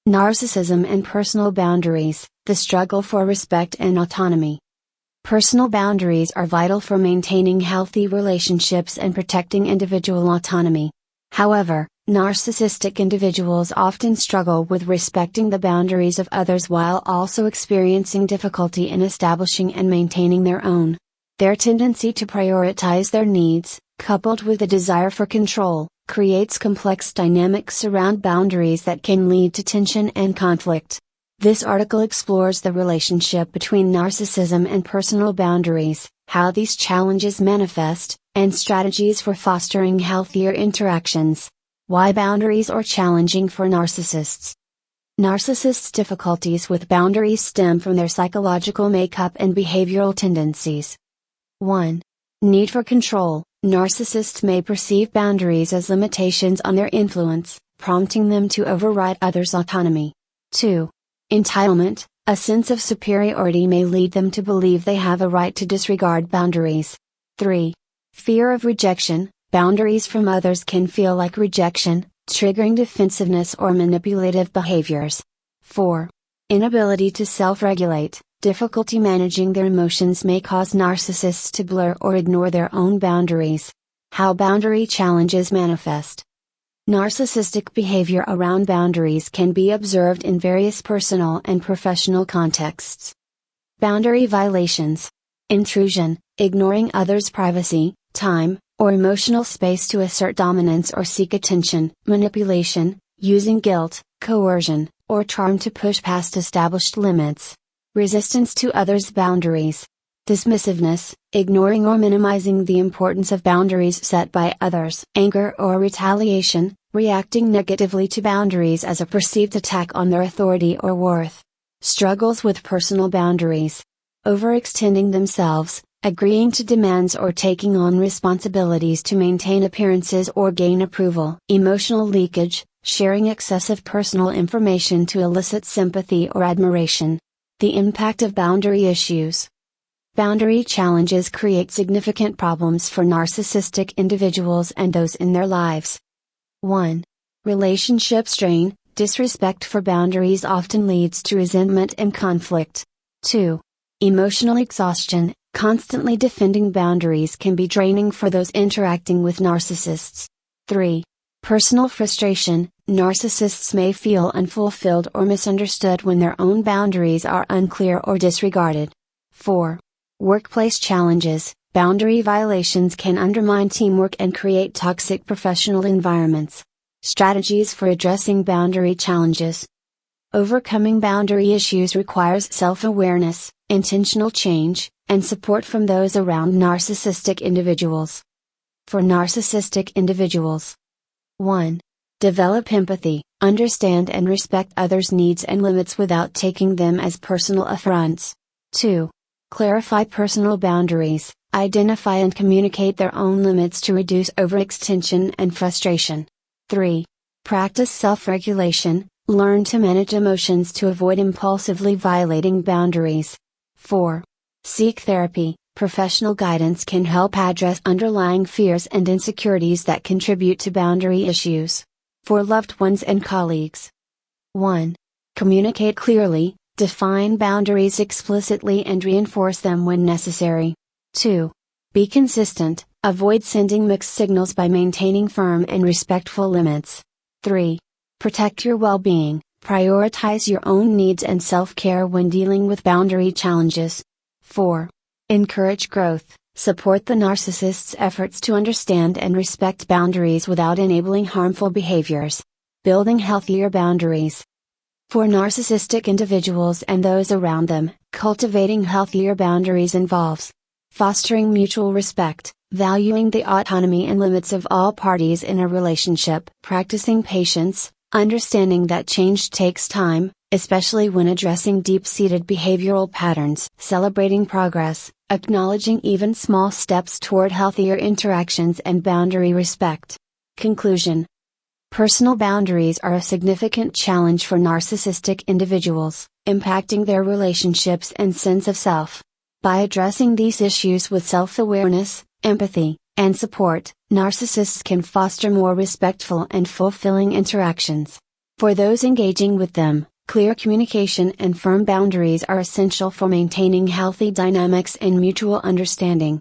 Narcissism and personal boundaries, the struggle for respect and autonomy. Personal boundaries are vital for maintaining healthy relationships and protecting individual autonomy. However, narcissistic individuals often struggle with respecting the boundaries of others while also experiencing difficulty in establishing and maintaining their own. Their tendency to prioritize their needs, coupled with a desire for control, creates complex dynamics around boundaries that can lead to tension and conflict. This article explores the relationship between narcissism and personal boundaries, how these challenges manifest, and strategies for fostering healthier interactions. Why boundaries are challenging for narcissists. Narcissists' difficulties with boundaries stem from their psychological makeup and behavioral tendencies. 1. Need for control. Narcissists may perceive boundaries as limitations on their influence, prompting them to override others' autonomy. 2. Entitlement. A sense of superiority may lead them to believe they have a right to disregard boundaries. 3. Fear of rejection. Boundaries from others can feel like rejection, triggering defensiveness or manipulative behaviors. 4. Inability to self-regulate. Difficulty managing their emotions may cause narcissists to blur or ignore their own boundaries. How boundary challenges manifest. Narcissistic behavior around boundaries can be observed in various personal and professional contexts. Boundary violations. Intrusion, ignoring others' privacy, time, or emotional space to assert dominance or seek attention. Manipulation, using guilt, coercion, or charm to push past established limits. Resistance to others' boundaries. Dismissiveness, ignoring or minimizing the importance of boundaries set by others. Anger or retaliation, reacting negatively to boundaries as a perceived attack on their authority or worth. Struggles with personal boundaries. Overextending themselves, agreeing to demands or taking on responsibilities to maintain appearances or gain approval. Emotional leakage, sharing excessive personal information to elicit sympathy or admiration. The impact of boundary issues. Boundary challenges create significant problems for narcissistic individuals and those in their lives. 1. Relationship strain. Disrespect for boundaries often leads to resentment and conflict. 2. Emotional exhaustion. Constantly defending boundaries can be draining for those interacting with narcissists. 3. Personal frustration. Narcissists may feel unfulfilled or misunderstood when their own boundaries are unclear or disregarded. 4. Workplace challenges. Boundary violations can undermine teamwork and create toxic professional environments. Strategies for addressing boundary challenges. Overcoming boundary issues requires self-awareness, intentional change, and support from those around narcissistic individuals. For narcissistic individuals. 1. Develop empathy. Understand and respect others' needs and limits without taking them as personal affronts. 2. Clarify personal boundaries. Identify and communicate their own limits to reduce overextension and frustration. 3. Practice self-regulation. Learn to manage emotions to avoid impulsively violating boundaries. 4. Seek therapy. Professional guidance can help address underlying fears and insecurities that contribute to boundary issues. For loved ones and colleagues. 1. Communicate clearly, define boundaries explicitly and reinforce them when necessary. 2. Be consistent, avoid sending mixed signals by maintaining firm and respectful limits. 3. Protect your well-being, prioritize your own needs and self-care when dealing with boundary challenges. 4. Encourage growth, support the narcissist's efforts to understand and respect boundaries without enabling harmful behaviors. Building healthier boundaries. For narcissistic individuals and those around them, cultivating healthier boundaries involves fostering mutual respect, valuing the autonomy and limits of all parties in a relationship, practicing patience, understanding that change takes time, especially when addressing deep-seated behavioral patterns, celebrating progress, acknowledging even small steps toward healthier interactions and boundary respect. Conclusion. Personal boundaries are a significant challenge for narcissistic individuals, impacting their relationships and sense of self. By addressing these issues with self-awareness, empathy, and support, narcissists can foster more respectful and fulfilling interactions. For those engaging with them, clear communication and firm boundaries are essential for maintaining healthy dynamics and mutual understanding.